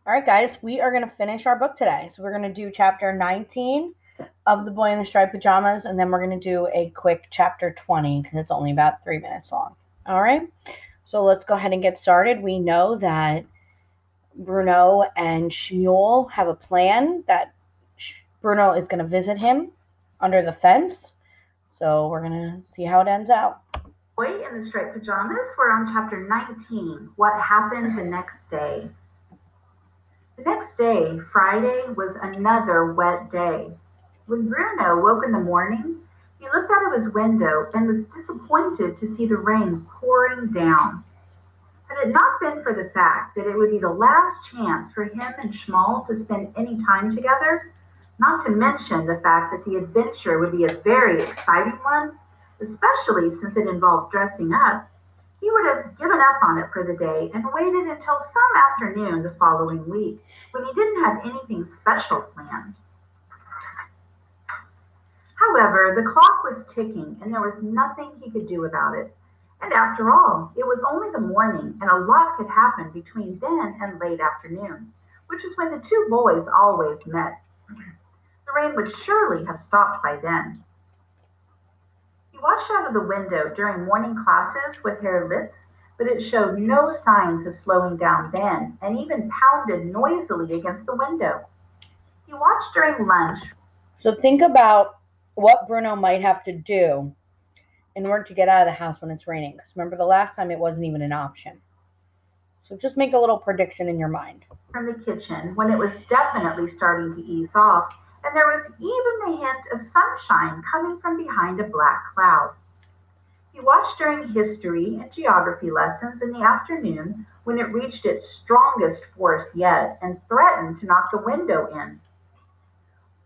All right, guys, we are going to finish our book today. So we're going to do chapter 19 of The Boy in the Striped Pajamas, and then we're going to do a quick chapter 20 because it's only about 3 minutes long. All right, so let's go ahead and get started. We know that Bruno and Shmuel have a plan that Bruno is going to visit him under the fence. So we're going to see how it ends out. Boy in the Striped Pajamas, we're on chapter 19, What Happened the Next Day. The next day, Friday, was another wet day. When Bruno woke in the morning, he looked out of his window and was disappointed to see the rain pouring down. Had it not been for the fact that it would be the last chance for him and Schmal to spend any time together, not to mention the fact that the adventure would be a very exciting one, especially since it involved dressing up, he would have given up on it for the day and waited until some afternoon the following week, when he didn't have anything special planned. However, the clock was ticking and there was nothing he could do about it. And after all, it was only the morning and a lot could happen between then and late afternoon, which is when the two boys always met. The rain would surely have stopped by then. He watched out of the window during morning classes with Herr Litz, but it showed no signs of slowing down then, and even pounded noisily against the window. He watched during lunch. So think about what Bruno might have to do in order to get out of the house when it's raining. Because remember, the last time it wasn't even an option. So just make a little prediction in your mind. From the kitchen when it was definitely starting to ease off, and there was even the hint of sunshine coming from behind a black cloud. He watched during history and geography lessons in the afternoon when it reached its strongest force yet and threatened to knock the window in.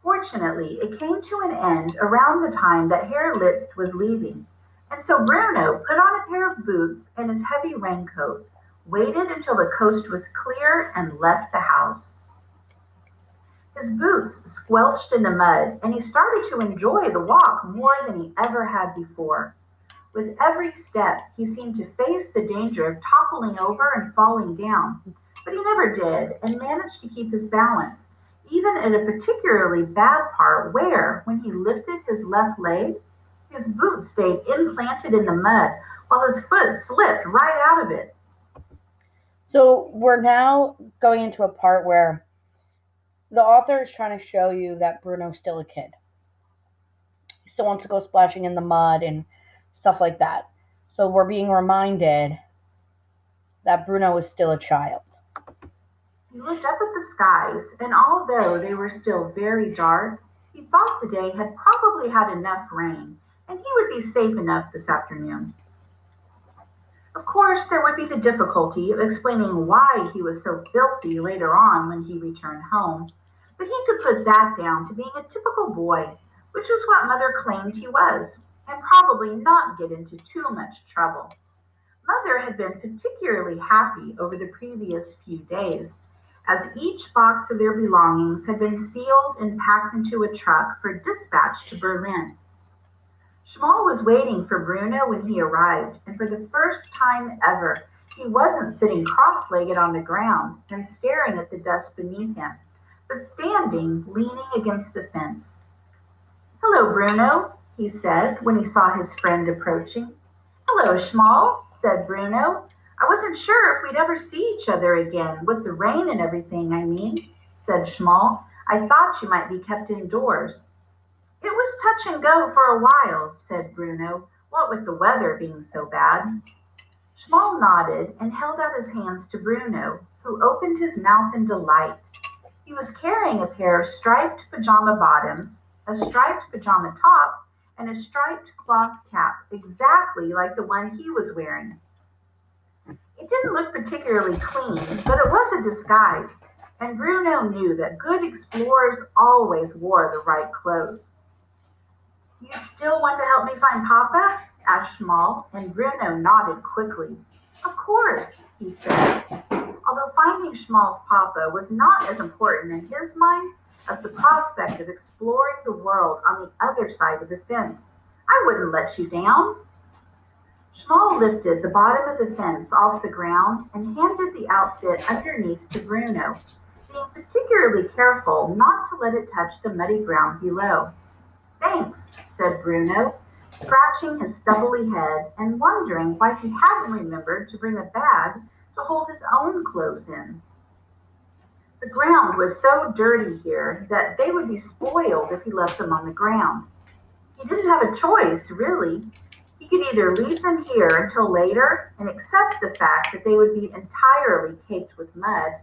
Fortunately, it came to an end around the time that Herr Liszt was leaving, and so Bruno put on a pair of boots and his heavy raincoat, waited until the coast was clear, and left the house. His boots squelched in the mud, and he started to enjoy the walk more than he ever had before. With every step, he seemed to face the danger of toppling over and falling down, but he never did and managed to keep his balance, even at a particularly bad part where, when he lifted his left leg, his boot stayed implanted in the mud while his foot slipped right out of it. So we're now going into a part where the author is trying to show you that Bruno's still a kid. He still wants to go splashing in the mud and stuff like that. So we're being reminded that Bruno is still a child. He looked up at the skies, and although they were still very dark, he thought the day had probably had enough rain, and he would be safe enough this afternoon. Of course, there would be the difficulty of explaining why he was so filthy later on when he returned home, but he could put that down to being a typical boy, which is what Mother claimed he was, and probably not get into too much trouble. Mother had been particularly happy over the previous few days, as each box of their belongings had been sealed and packed into a truck for dispatch to Berlin. Schmal was waiting for Bruno when he arrived, and for the first time ever, he wasn't sitting cross-legged on the ground and staring at the dust beneath him, but standing, leaning against the fence. "Hello, Bruno," he said when he saw his friend approaching. "Hello, Schmal," said Bruno. "I wasn't sure if we'd ever see each other again, with the rain and everything, I mean," said Schmal. "I thought you might be kept indoors." "It was touch and go for a while," said Bruno, "what with the weather being so bad." Schmal nodded and held out his hands to Bruno, who opened his mouth in delight. He was carrying a pair of striped pajama bottoms, a striped pajama top, and a striped cloth cap, exactly like the one he was wearing. It didn't look particularly clean, but it was a disguise, and Bruno knew that good explorers always wore the right clothes. "You still want to help me find Papa?" asked Schmal, and Bruno nodded quickly. "Of course," he said, although finding Schmal's Papa was not as important in his mind as the prospect of exploring the world on the other side of the fence. "I wouldn't let you down." Schmal lifted the bottom of the fence off the ground and handed the outfit underneath to Bruno, being particularly careful not to let it touch the muddy ground below. Thanks, said Bruno, scratching his stubbly head and wondering why he hadn't remembered to bring a bag to hold his own clothes in. The ground was so dirty here that they would be spoiled if he left them on the ground. He didn't have a choice, really. He could either leave them here until later and accept the fact that they would be entirely caked with mud,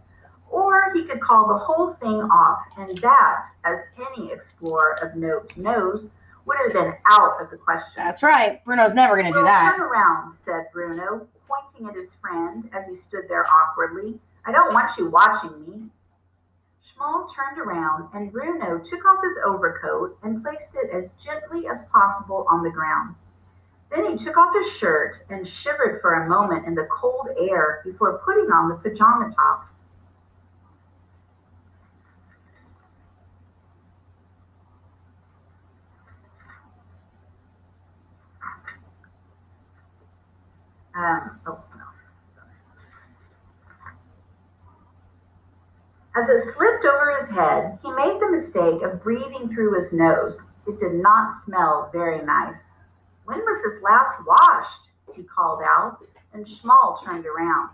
or he could call the whole thing off, and that, as any explorer of note knows, would have been out of the question. That's right. Bruno's never going to do Well, that. turn around, said Bruno, pointing at his friend as he stood there awkwardly. I don't want you watching me. Schmal turned around, and Bruno took off his overcoat and placed it as gently as possible on the ground. Then he took off his shirt and shivered for a moment in the cold air before putting on the pajama top. Oh, no. As it slipped over his head, he made the mistake of breathing through his nose. It did not smell very nice. When was this last washed? He called out, and Schmal turned around.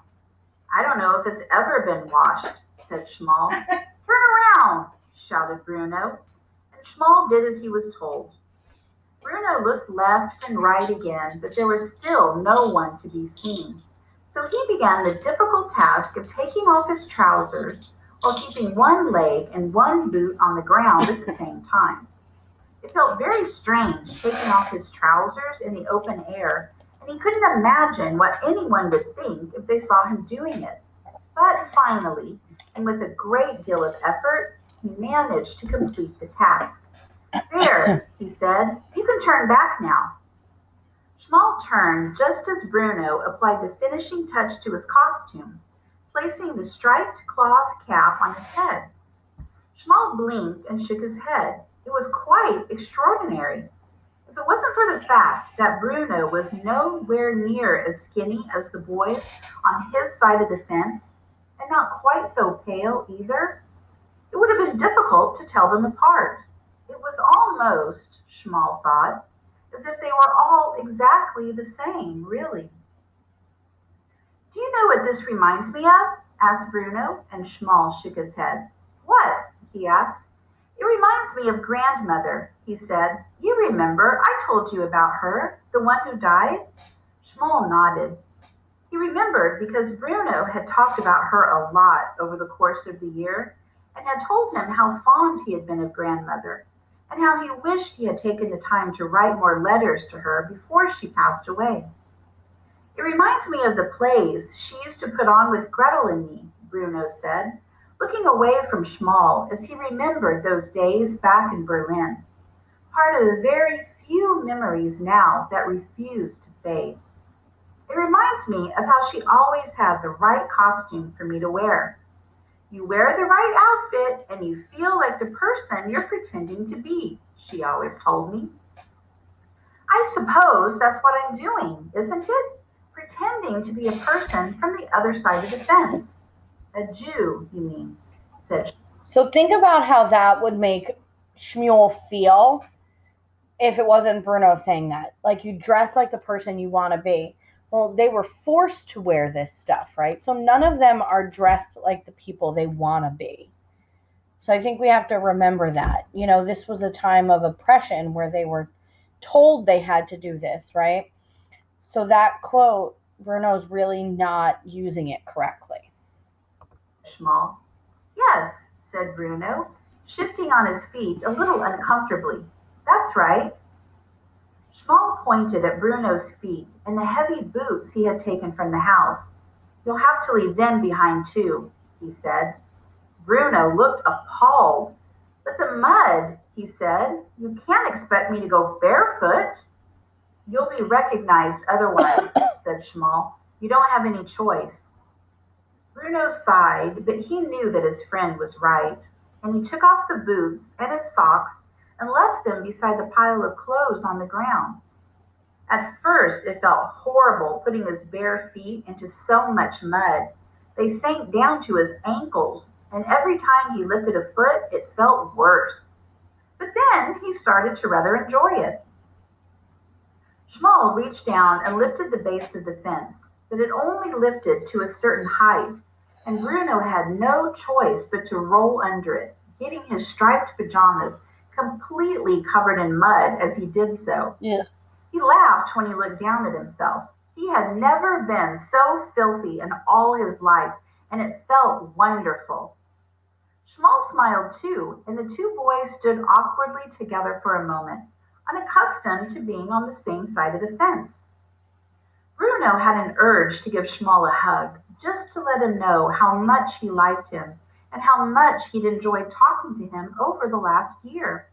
I don't know if it's ever been washed, said Schmal. Turn around, shouted Bruno, and Schmal did as he was told. Bruno looked left and right again, but there was still no one to be seen. So he began the difficult task of taking off his trousers while keeping one leg and one boot on the ground at the same time. It felt very strange taking off his trousers in the open air, and he couldn't imagine what anyone would think if they saw him doing it. But finally, and with a great deal of effort, he managed to complete the task. There, he said, you can turn back now. Schmal turned just as Bruno applied the finishing touch to his costume, placing the striped cloth cap on his head. Schmal blinked and shook his head. It was quite extraordinary. If it wasn't for the fact that Bruno was nowhere near as skinny as the boys on his side of the fence, and not quite so pale either, it would have been difficult to tell them apart. It was almost, Schmal thought, as if they were all exactly the same, really. Do you know what this reminds me of? Asked Bruno, and Schmal shook his head. What? He asked. It reminds me of grandmother, he said. You remember, I told you about her, the one who died? Schmal nodded. He remembered because Bruno had talked about her a lot over the course of the year and had told him how fond he had been of grandmother and how he wished he had taken the time to write more letters to her before she passed away. It reminds me of the plays she used to put on with Gretel and me, Bruno said, looking away from Schmal as he remembered those days back in Berlin, part of the very few memories now that refuse to fade. It reminds me of how she always had the right costume for me to wear. You wear the right outfit and you feel like the person you're pretending to be, she always told me. I suppose that's what I'm doing, isn't it? Pretending to be a person from the other side of the fence. A Jew, you mean, said. So think about how that would make Shmuel feel if it wasn't Bruno saying that. Like, you dress like the person you want to be. Well, they were forced to wear this stuff, right? So none of them are dressed like the people they want to be. So I think we have to remember that. This was a time of oppression where they were told they had to do this, right? So that quote, Bruno's really not using it correctly. Schmal. Yes, said Bruno, shifting on his feet a little uncomfortably. That's right. Schmal pointed at Bruno's feet and the heavy boots he had taken from the house. You'll have to leave them behind too, he said. Bruno looked appalled. But the mud, he said. You can't expect me to go barefoot. You'll be recognized otherwise, said Schmal. You don't have any choice. Bruno sighed, but he knew that his friend was right, and he took off the boots and his socks and left them beside the pile of clothes on the ground. At first it felt horrible putting his bare feet into so much mud. They sank down to his ankles, and every time he lifted a foot, it felt worse. But then he started to rather enjoy it. Schmal reached down and lifted the base of the fence, but it only lifted to a certain height, and Bruno had no choice but to roll under it, getting his striped pajamas completely covered in mud as he did so. Yeah. He laughed when he looked down at himself. He had never been so filthy in all his life, and it felt wonderful. Schmal smiled too, and the two boys stood awkwardly together for a moment, unaccustomed to being on the same side of the fence. Bruno had an urge to give Schmal a hug, just to let him know how much he liked him and how much he'd enjoyed talking to him over the last year.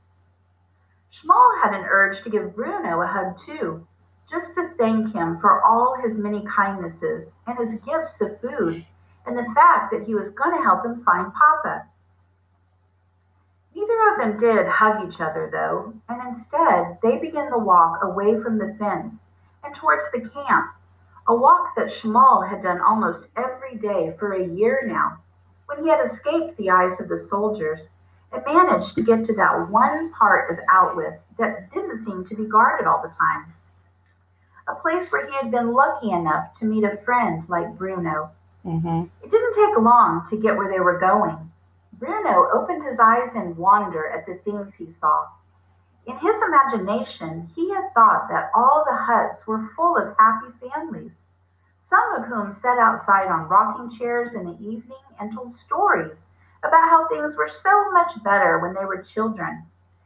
Schmal had an urge to give Bruno a hug too, just to thank him for all his many kindnesses and his gifts of food, and the fact that he was going to help him find Papa. Neither of them did hug each other, though, and instead they began the walk away from the fence and towards the camp, a walk that Schmal had done almost every day for a year now, when he had escaped the eyes of the soldiers and managed to get to that one part of Outwith that didn't seem to be guarded all the time, a place where he had been lucky enough to meet a friend like Bruno. Mm-hmm. It didn't take long to get where they were going. Bruno opened his eyes in wonder at the things he saw. In his imagination, he had thought that all the huts were full of happy families, some of whom sat outside on rocking chairs in the evening and told stories about how things were so much better when they were children,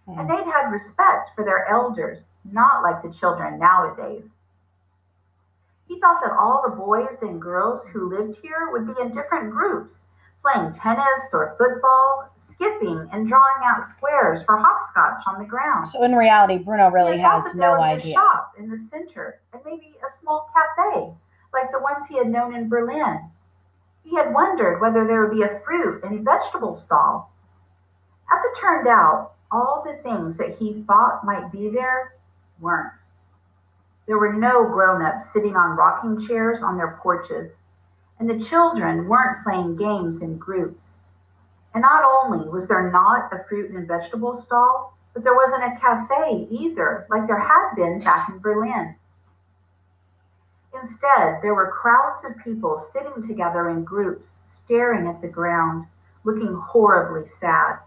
and they'd had respect for their elders, not like the children nowadays. He thought that all the boys and girls who lived here would be in different groups, playing tennis or football, skipping and drawing out squares for hopscotch on the ground. So in reality, Bruno He really had thought has that there no would be a idea. shop in the center and maybe a small cafe, like the ones he had known in Berlin. He had wondered whether there would be a fruit and vegetable stall. As it turned out, all the things that he thought might be there weren't. There were no grown-ups sitting on rocking chairs on their porches, and the children weren't playing games in groups. And not only was there not a fruit and vegetable stall, but there wasn't a cafe either, like there had been back in Berlin. Instead, there were crowds of people sitting together in groups, staring at the ground, looking horribly sad.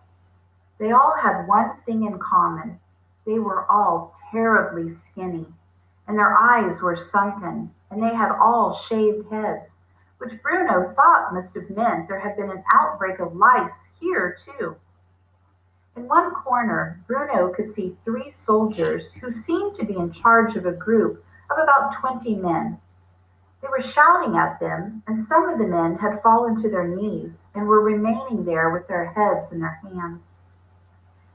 They all had one thing in common. They were all terribly skinny, and their eyes were sunken, and they had all shaved heads, which Bruno thought must have meant there had been an outbreak of lice here too. In one corner, Bruno could see three soldiers who seemed to be in charge of a group of about 20 men. They were shouting at them, and some of the men had fallen to their knees and were remaining there with their heads in their hands.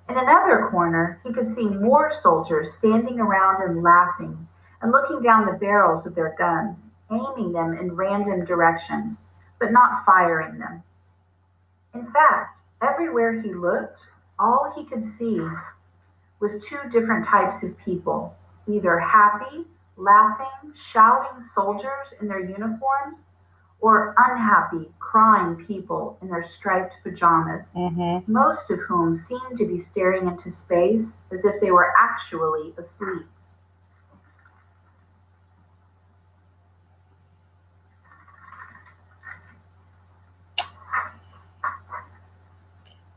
In another corner, he could see more soldiers standing around and laughing and looking down the barrels of their guns, aiming them in random directions, but not firing them. In fact, everywhere he looked, all he could see was two different types of people, either happy, laughing, shouting soldiers in their uniforms, or unhappy, crying people in their striped pajamas, Mm-hmm. most of whom seemed to be staring into space as if they were actually asleep.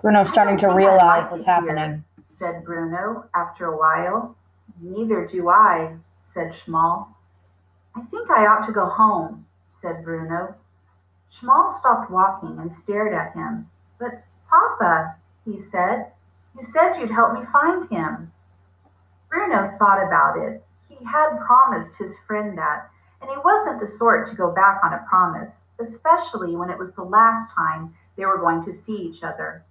Bruno's "I starting don't to think I realize like what's it here," happening. said Bruno after a while. "Neither do I," said Schmal. "I think I ought to go home," said Bruno. Schmal stopped walking and stared at him. "But, Papa," he said, "you said you'd help me find him." Bruno thought about it. He had promised his friend that, and he wasn't the sort to go back on a promise, especially when it was the last time they were going to see each other.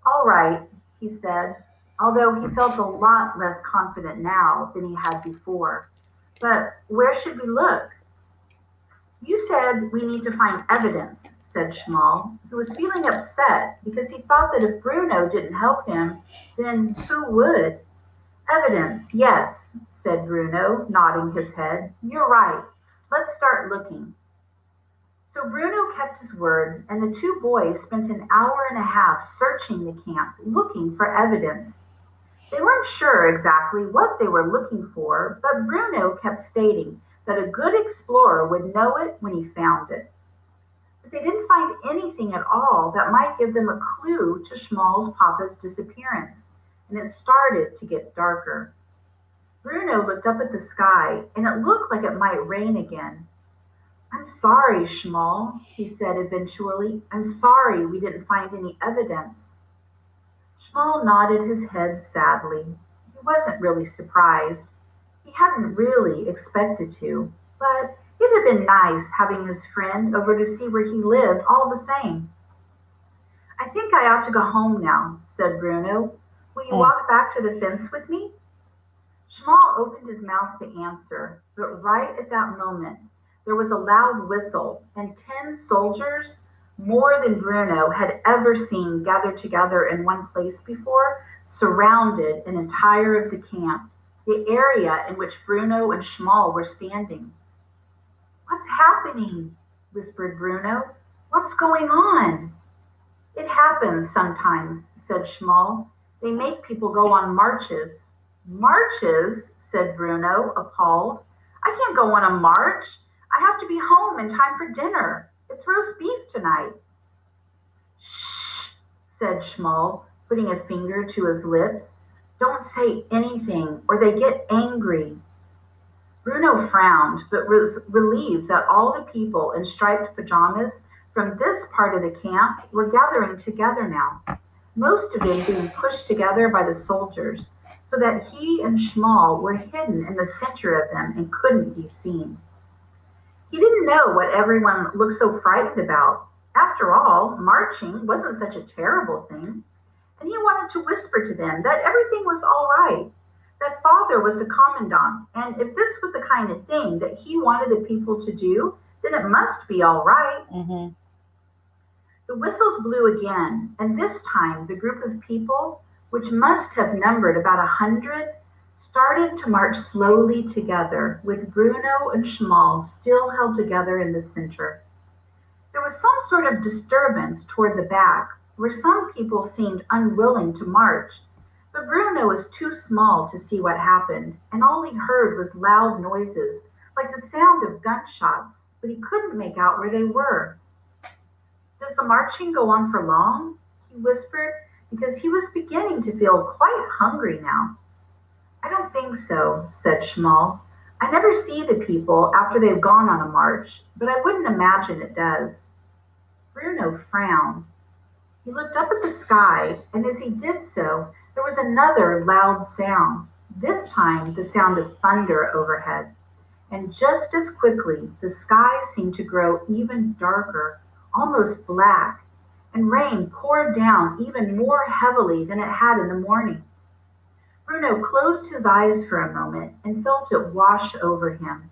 "All right," he said, although he felt a lot less confident now than he had before. "But where should we look?" "You said we need to find evidence," said Schmal, who was feeling upset because he thought that if Bruno didn't help him, then who would? "Evidence, yes," said Bruno, nodding his head. "You're right. Let's start looking." So Bruno kept his word, and the two boys spent an hour and a half searching the camp, looking for evidence. They weren't sure exactly what they were looking for, but Bruno kept stating that a good explorer would know it when he found it. But they didn't find anything at all that might give them a clue to Schmal's papa's disappearance, and it started to get darker. Bruno looked up at the sky, and it looked like it might rain again. I'm sorry, Schmal, he said eventually. I'm sorry we didn't find any evidence. Schmal nodded his head sadly. He wasn't really surprised. He hadn't really expected to, but it had been nice having his friend over to see where he lived all the same. I think I ought to go home now, said Bruno. Will you Mm. walk back to the fence with me? Schmal opened his mouth to answer, but right at that moment there was a loud whistle, and 10 soldiers, more than Bruno had ever seen gathered together in one place before, surrounded an entire of the camp, the area in which Bruno and Schmal were standing. What's happening? Whispered Bruno. What's going on? It happens sometimes, said Schmal. They make people go on marches. Marches? Said Bruno, appalled. I can't go on a march. I have to be home in time for dinner. It's roast beef tonight. Shh, said Schmal, putting a finger to his lips. Don't say anything, or they get angry. Bruno frowned, but was relieved that all the people in striped pajamas from this part of the camp were gathering together now, most of them being pushed together by the soldiers, so that he and Schmal were hidden in the center of them and couldn't be seen. He didn't know what everyone looked so frightened about. After all, marching wasn't such a terrible thing, and he wanted to whisper to them that everything was all right, that father was the commandant, and if this was the kind of thing that he wanted the people to do, then it must be all right. Hmm. The whistles blew again, and this time the group of people, which must have numbered about 100, started to march slowly together, with Bruno and Schmal still held together in the center. There was some sort of disturbance toward the back, where some people seemed unwilling to march, but Bruno was too small to see what happened, and all he heard was loud noises, like the sound of gunshots, but he couldn't make out where they were. Does the marching go on for long? He whispered, because he was beginning to feel quite hungry now. I don't think so, said Schmal. I never see the people after they've gone on a march, but I wouldn't imagine it does. Bruno frowned. He looked up at the sky, and as he did so, there was another loud sound, this time the sound of thunder overhead. And just as quickly, the sky seemed to grow even darker, almost black, and rain poured down even more heavily than it had in the morning. Bruno closed his eyes for a moment and felt it wash over him.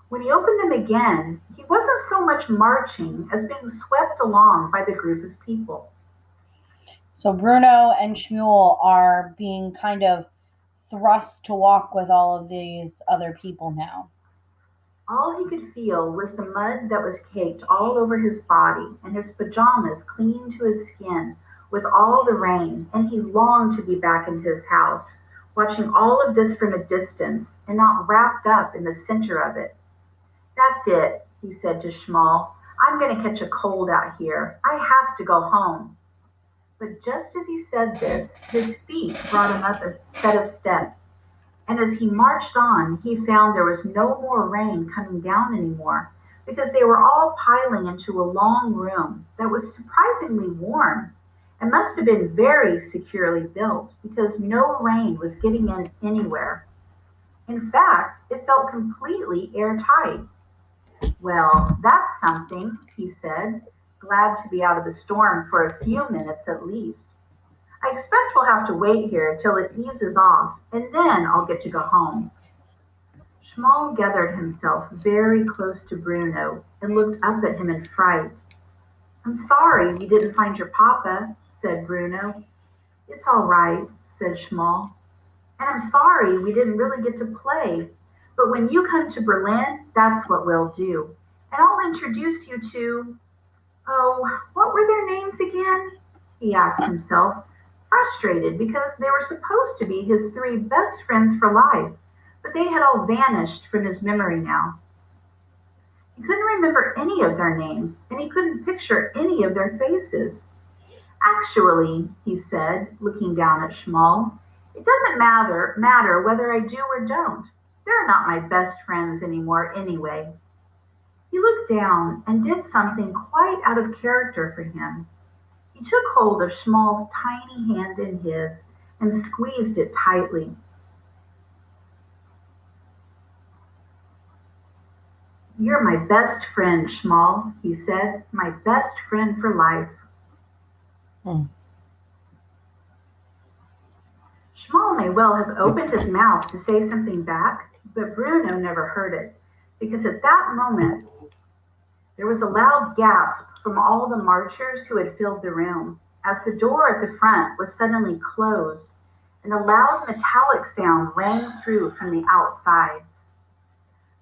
When he opened them again, he wasn't so much marching as being swept along by the group of people. So Bruno and Shmuel are being kind of thrust to walk with all of these other people now. All he could feel was the mud that was caked all over his body and his pajamas clinging to his skin with all the rain, and he longed to be back in his house, watching all of this from a distance and not wrapped up in the center of it. That's it, he said to Schmal. I'm going to catch a cold out here. I have to go home. But just as he said this, his feet brought him up a set of steps, and as he marched on, he found there was no more rain coming down anymore, because they were all piling into a long room that was surprisingly warm and must have been very securely built because no rain was getting in anywhere. In fact, it felt completely airtight. Well, that's something, he said, glad to be out of the storm for a few minutes at least. I expect we'll have to wait here till it eases off, and then I'll get to go home. Schmal gathered himself very close to Bruno and looked up at him in fright. I'm sorry we didn't find your papa, said Bruno. It's all right, said Schmal. And I'm sorry we didn't really get to play. But when you come to Berlin, that's what we'll do. And I'll introduce you to, oh, what were their names again? He asked himself, frustrated because they were supposed to be his three best friends for life, but they had all vanished from his memory now. He couldn't remember any of their names, and he couldn't picture any of their faces. Actually, he said, looking down at Schmal, it doesn't matter whether I do or don't. They're not my best friends anymore anyway. He looked down and did something quite out of character for him. He took hold of Schmal's tiny hand in his and squeezed it tightly. You're my best friend, Schmal, he said, my best friend for life. Hmm. Schmal may well have opened his mouth to say something back, but Bruno never heard it, because at that moment there was a loud gasp from all the marchers who had filled the room, as the door at the front was suddenly closed, and a loud metallic sound rang through from the outside.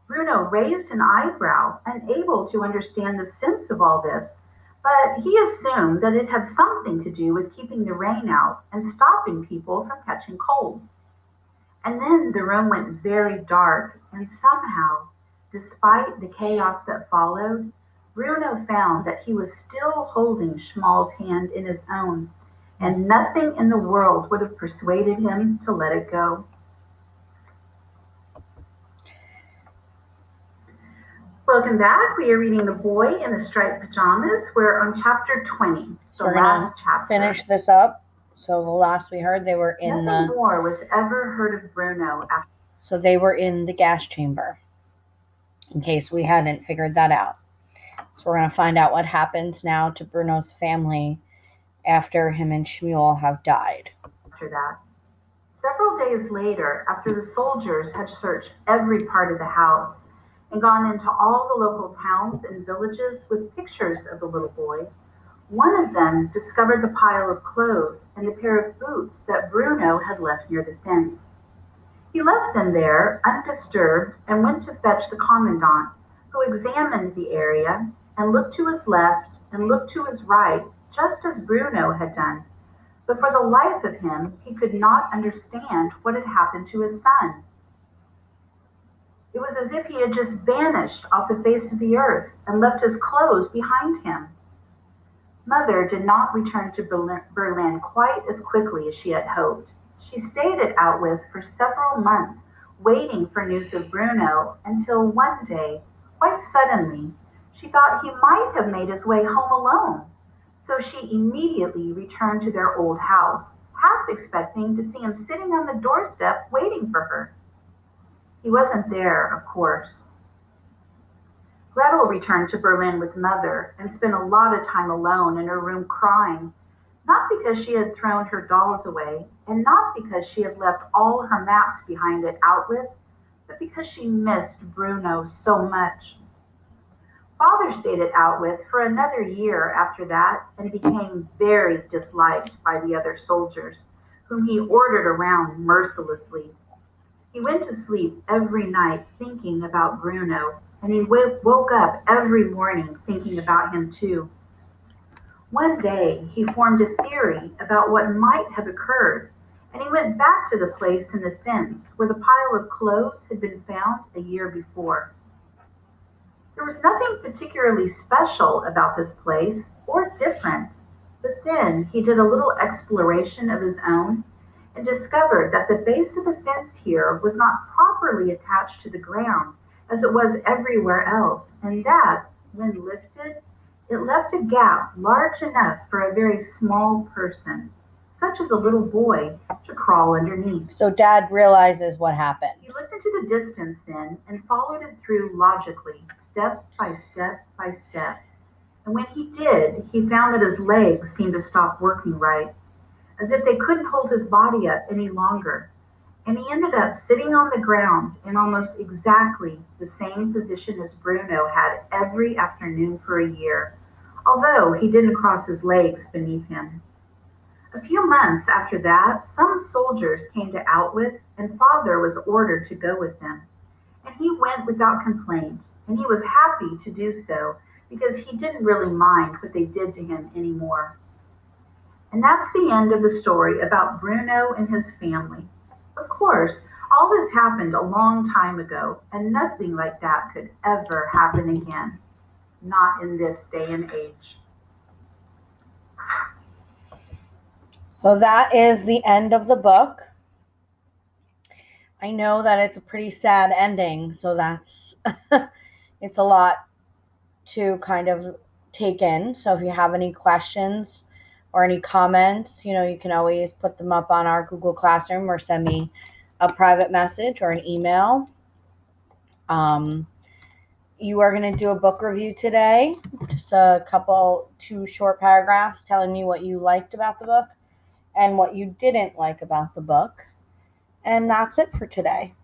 Bruno raised an eyebrow, unable to understand the sense of all this, but he assumed that it had something to do with keeping the rain out and stopping people from catching colds. And then the room went very dark, and somehow, despite the chaos that followed, Bruno found that he was still holding Schmal's hand in his own, and nothing in the world would have persuaded him to let it go. Welcome back. We are reading The Boy in the Striped Pajamas. We're on chapter 20, So the we're gonna last chapter. finish this up. So the last we heard, they were in Nothing more was ever heard of Bruno after. So they were in the gas chamber, in case we hadn't figured that out. So we're going to find out what happens now to Bruno's family after him and Shmuel have died. After that. Several days later, after the soldiers had searched every part of the house and gone into all the local towns and villages with pictures of the little boy, one of them discovered the pile of clothes and the pair of boots that Bruno had left near the fence. He left them there undisturbed and went to fetch the commandant, who examined the area and looked to his left and looked to his right, just as Bruno had done. But for the life of him, he could not understand what had happened to his son. It was as if he had just vanished off the face of the earth and left his clothes behind him. Mother did not return to Berlin quite as quickly as she had hoped. She stayed at Outwith for several months, waiting for news of Bruno, until one day, quite suddenly, she thought he might have made his way home alone. So she immediately returned to their old house, half expecting to see him sitting on the doorstep waiting for her. He wasn't there, of course. Gretel returned to Berlin with Mother and spent a lot of time alone in her room crying, not because she had thrown her dolls away, and not because she had left all her maps behind at Outwith, but because she missed Bruno so much. Father stayed at Outwith for another year after that and became very disliked by the other soldiers, whom he ordered around mercilessly. He went to sleep every night thinking about Bruno, and he woke up every morning thinking about him too. One day he formed a theory about what might have occurred, and he went back to the place in the fence where the pile of clothes had been found a year before. There was nothing particularly special about this place, or different, but then he did a little exploration of his own and discovered that the base of the fence here was not properly attached to the ground as it was everywhere else, and that, when lifted, it left a gap large enough for a very small person, such as a little boy, to crawl underneath. So Dad realizes what happened. He looked into the distance then and followed it through logically, step by step by step. And when he did, he found that his legs seemed to stop working right, as if they couldn't hold his body up any longer. And he ended up sitting on the ground in almost exactly the same position as Bruno had every afternoon for a year, although he didn't cross his legs beneath him. A few months after that, some soldiers came to Outwith, and Father was ordered to go with them. and he went without complaint, and he was happy to do so because he didn't really mind what they did to him anymore. And that's the end of the story about Bruno and his family. Of course, all this happened a long time ago, and nothing like that could ever happen again. Not in this day and age. So that is the end of the book. I know that it's a pretty sad ending, so that's it's a lot to kind of take in. So if you have any questions or any comments, you can always put them up on our Google Classroom or send me a private message or an email. You are going to do a book review today, just two short paragraphs telling me what you liked about the book and what you didn't like about the book. And that's it for today.